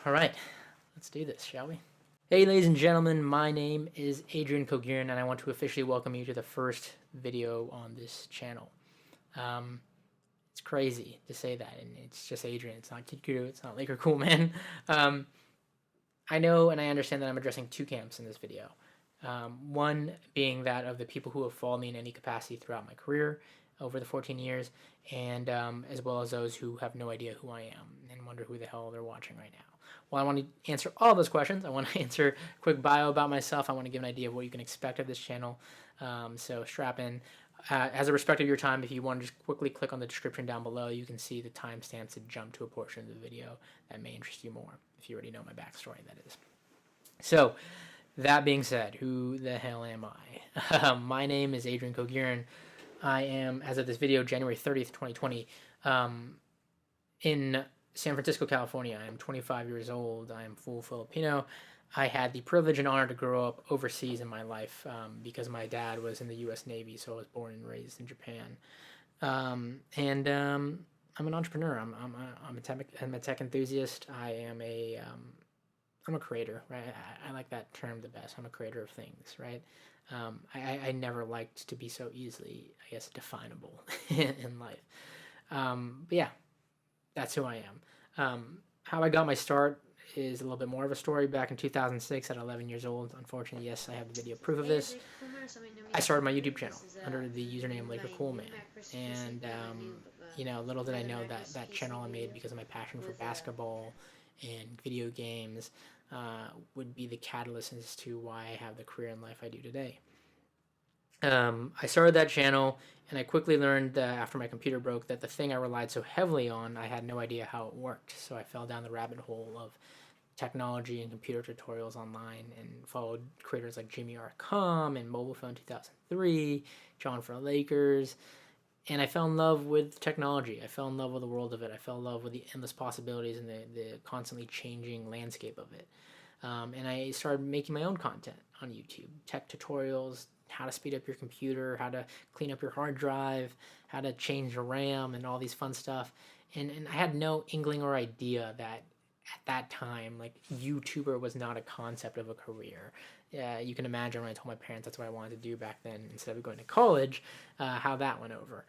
All right, let's do this, shall we? Hey, ladies and gentlemen, my name is Adrian Cauguiran, and I want to officially welcome you to the first video on this channel. It's crazy to say that, and it's just Adrian. It's not Kid Guru. It's not Laker Cool Man. I know and I understand that I'm addressing two camps in this video. One being that of the people who have followed me in any capacity throughout my career over the 14 years, and as well as those who have no idea who I am and wonder who the hell they're watching right now. Well, I want to answer all those questions. I want to answer a quick bio about myself. I want to give an idea of what you can expect of this channel. So strap in. As a respect of your time, if you want to just quickly click on the description down below, you can see the timestamps to jump to a portion of the video that may interest you more, if you already know my backstory, that is. So, that being said, who the hell am I? My name is Adrian Cauguiran. I am, as of this video, January 30th, 2020, in San Francisco, California. I am 25 years old. I am full Filipino. I had the privilege and honor to grow up overseas in my life because my dad was in the U.S. Navy, so I was born and raised in Japan. I'm an entrepreneur. I'm a tech enthusiast. I'm a creator, right? I like that term the best. I'm a creator of things, right? I never liked to be so easily, I guess, definable in life. But yeah, that's who I am. How I got my start is a little bit more of a story. Back in 2006 at 11 years old, unfortunately, yes, I have the video proof of this. I started my YouTube channel under the username Laker Cool Man. And, little did I know that that channel I made because of my passion for basketball and video games would be the catalyst as to why I have the career in life I do today. I started that channel, and I quickly learned after my computer broke that the thing I relied so heavily on, I had no idea how it worked. So I fell down the rabbit hole of technology and computer tutorials online and followed creators like Jimmy R. Com and Mobile Phone 2003, John for Lakers, and I fell in love with technology. I fell in love with the world of it. I fell in love with the endless possibilities and the constantly changing landscape of it. And I started making my own content on YouTube, tech tutorials, how to speed up your computer, how to clean up your hard drive, how to change the RAM, and all these fun stuff. And I had no inkling or idea that at that time, like, YouTuber was not a concept of a career. You can imagine when I told my parents that's what I wanted to do back then instead of going to college, how that went over.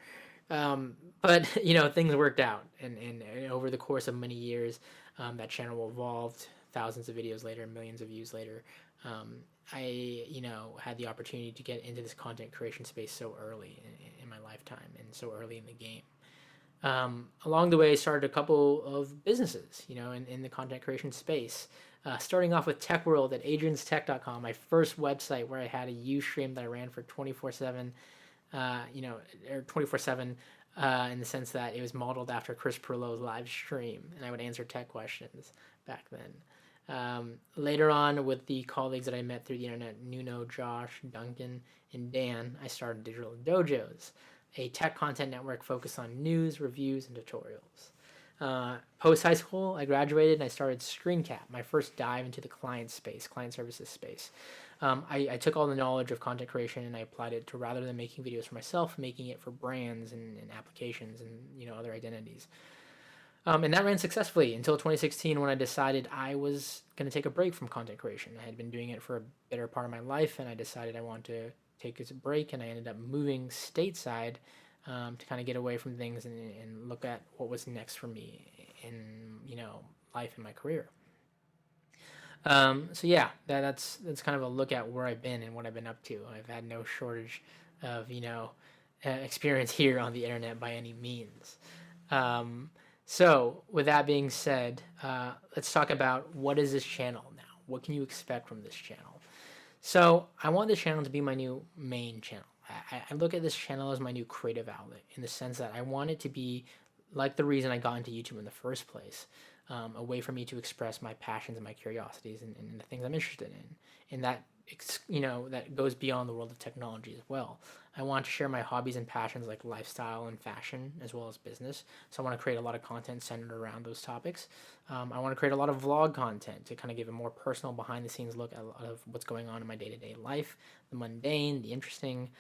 But, things worked out. And over the course of many years, that channel evolved. Thousands of videos later, millions of views later, I, had the opportunity to get into this content creation space so early in my lifetime and so early in the game. Along the way, I started a couple of businesses, in the content creation space. Starting off with Tech World at adrianstech.com, my first website where I had a Ustream that I ran for 24/7, or 24/7, in the sense that it was modeled after Chris Perlow's live stream, and I would answer tech questions back then. Later on, with the colleagues that I met through the internet, Nuno, Josh, Duncan, and Dan, I started Digital Dojos, a tech content network focused on news, reviews, and tutorials. Post high school, I graduated and I started ScreenCap, my first dive into the client services space. I took all the knowledge of content creation and I applied it to, rather than making videos for myself, making it for brands and applications and other identities. And that ran successfully until 2016 when I decided I was going to take a break from content creation. I had been doing it for a better part of my life, and I decided I wanted to take a break, and I ended up moving stateside to kind of get away from things and look at what was next for me in life and my career. So yeah, that's kind of a look at where I've been and what I've been up to. I've had no shortage of experience here on the internet by any means. So, with that being said, let's talk about what is this channel now? What can you expect from this channel? So, I want this channel to be my new main channel. I look at this channel as my new creative outlet in the sense that I want it to be like the reason I got into YouTube in the first place, a way for me to express my passions and my curiosities and the things I'm interested in. And that, that goes beyond the world of technology as well. I want to share my hobbies and passions like lifestyle and fashion as well as business. So I want to create a lot of content centered around those topics. I want to create a lot of vlog content to kind of give a more personal behind the scenes look at a lot of what's going on in my day-to-day life, the mundane, the interesting,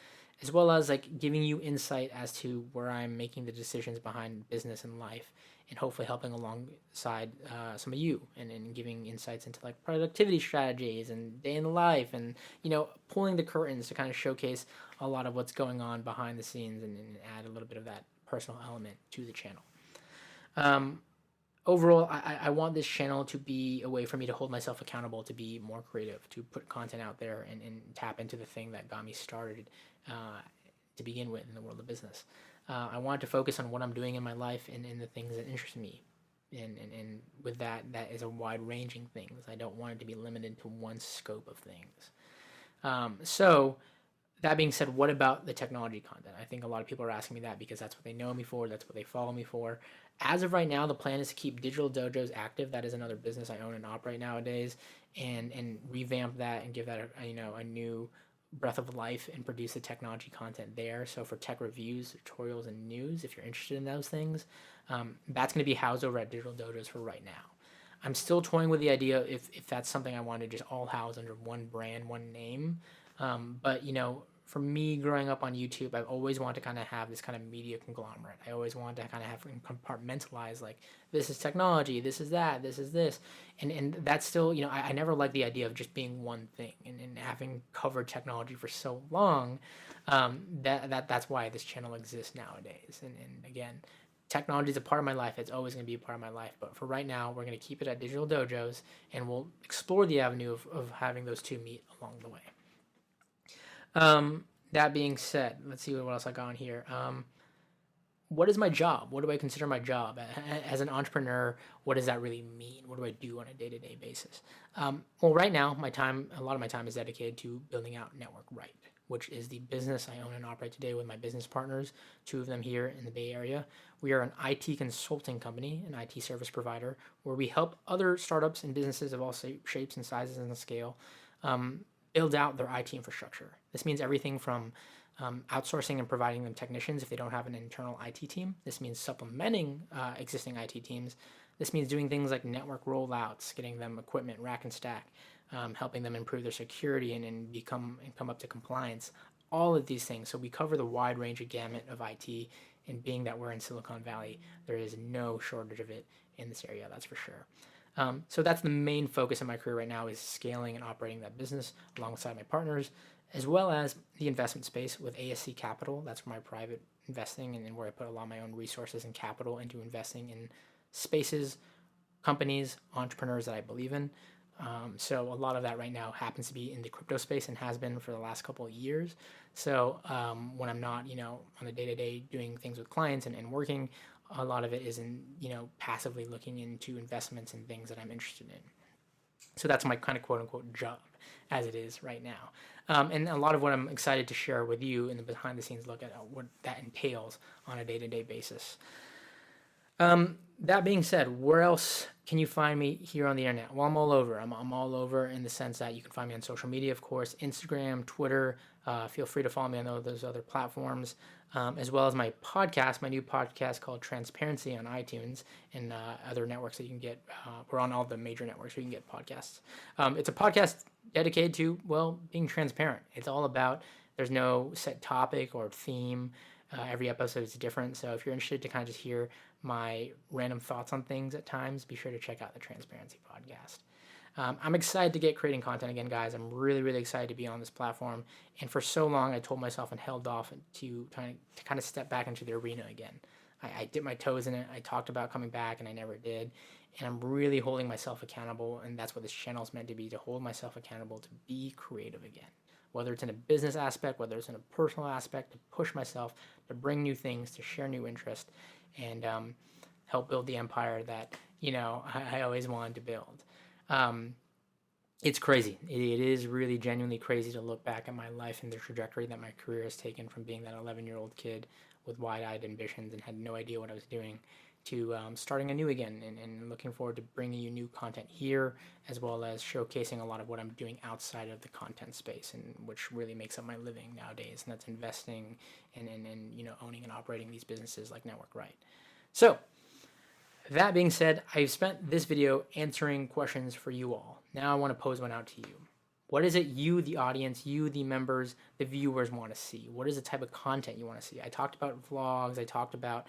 as well as like giving you insight as to where I'm making the decisions behind business and life, and hopefully helping alongside some of you, and giving insights into like productivity strategies and day in the life, and pulling the curtains to kind of showcase a lot of what's going on behind the scenes, and add a little bit of that personal element to the channel. Overall, I want this channel to be a way for me to hold myself accountable, to be more creative, to put content out there, and tap into the thing that got me started to begin with in the world of business. I want to focus on what I'm doing in my life, and the things that interest me. And with that is a wide-ranging things. I don't want it to be limited to one scope of things. So that being said, what about the technology content? I think a lot of people are asking me that because that's what they know me for, that's what they follow me for. As of right now, the plan is to keep Digital Dojos active. That is another business I own and operate nowadays, and revamp that and give that a new breath of life, and produce the technology content there. So for tech reviews, tutorials, and news, if you're interested in those things, that's going to be housed over at Digital Dojos for right now. I'm still toying with the idea if that's something I want to just all house under one brand, one name. But for me, growing up on YouTube, I've always wanted to kind of have this kind of media conglomerate. I always wanted to kind of have compartmentalize, like, this is technology, this is that, this is this. And that's still, I never liked the idea of just being one thing. And having covered technology for so long, that's why this channel exists nowadays. And again, technology is a part of my life. It's always going to be a part of my life. But for right now, we're going to keep it at Digital Dojos, and we'll explore the avenue of having those two meet along the way. That being said, let's see what else I got on here. What is my job? What do I consider my job? As an entrepreneur, what does that really mean? What do I do on a day-to-day basis? Well, right now, a lot of my time is dedicated to building out Network Right, which is the business I own and operate today with my business partners, two of them here in the Bay Area. We are an IT consulting company, an IT service provider, where we help other startups and businesses of all shapes and sizes and scale build out their IT infrastructure. This means everything from outsourcing and providing them technicians if they don't have an internal IT team. This means supplementing existing IT teams. This means doing things like network rollouts, getting them equipment, rack and stack, helping them improve their security and come up to compliance. All of these things. So we cover the wide range of gamut of IT, and being that we're in Silicon Valley, there is no shortage of it in this area, that's for sure. So that's the main focus of my career right now, is scaling and operating that business alongside my partners, as well as the investment space with ASC Capital. That's my private investing, and where I put a lot of my own resources and capital into investing in spaces, companies, entrepreneurs that I believe in. So a lot of that right now happens to be in the crypto space, and has been for the last couple of years. So when I'm not, on a day-to-day doing things with clients and working, a lot of it is in, passively looking into investments and things that I'm interested in. So that's my kind of quote unquote job as it is right now. And a lot of what I'm excited to share with you in the behind the scenes look at what that entails on a day-to-day basis. That being said, where else can you find me here on the internet? Well, I'm all over. I'm all over in the sense that you can find me on social media, of course, Instagram, Twitter. Feel free to follow me on those other platforms, as well as my podcast, my new podcast called Transparency on iTunes and other networks that you can get. We're on all the major networks where you can get podcasts. It's a podcast dedicated to, well, being transparent. It's all about, there's no set topic or theme. Every episode is different. So if you're interested to kind of just hear my random thoughts on things at times, be sure to check out the Transparency podcast. I'm excited to get creating content again, guys. I'm really, really excited to be on this platform. And for so long, I told myself and held off to kind of step back into the arena again. I dipped my toes in it. I talked about coming back, and I never did. And I'm really holding myself accountable. And that's what this channel is meant to be, to hold myself accountable, to be creative again. Whether it's in a business aspect, whether it's in a personal aspect, to push myself, to bring new things, to share new interest, and help build the empire that, I always wanted to build. It's crazy. It is really genuinely crazy to look back at my life and the trajectory that my career has taken, from being that 11-year-old kid with wide-eyed ambitions and had no idea what I was doing, to starting anew again, and looking forward to bringing you new content here, as well as showcasing a lot of what I'm doing outside of the content space, and which really makes up my living nowadays, and that's investing and owning and operating these businesses like Network Right. So that being said, I've spent this video answering questions for you all. Now I want to pose one out to you. What is it you, the audience, you, the members, the viewers want to see? What is the type of content you want to see? I talked about vlogs. I talked about,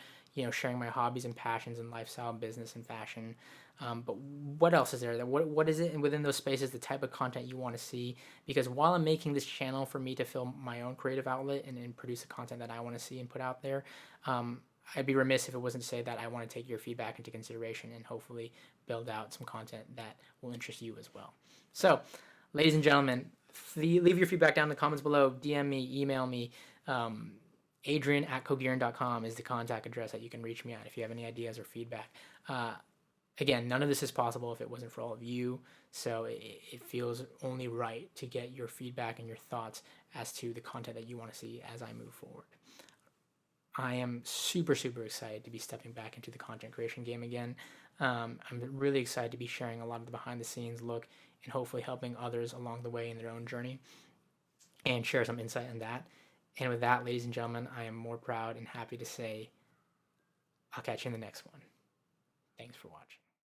sharing my hobbies and passions and lifestyle, business, and fashion. But what else is there? What is it within those spaces, the type of content you want to see? Because while I'm making this channel for me to fill my own creative outlet and produce the content that I want to see and put out there, I'd be remiss if it wasn't to say that I want to take your feedback into consideration and hopefully build out some content that will interest you as well. So, ladies and gentlemen, leave your feedback down in the comments below. DM me, email me. Adrian at Cauguiran.com is the contact address that you can reach me at if you have any ideas or feedback. Again, none of this is possible if it wasn't for all of you, so it feels only right to get your feedback and your thoughts as to the content that you want to see as I move forward. I am super, super excited to be stepping back into the content creation game again. I'm really excited to be sharing a lot of the behind-the-scenes look and hopefully helping others along the way in their own journey and share some insight on that. And with that, ladies and gentlemen, I am more proud and happy to say I'll catch you in the next one. Thanks for watching.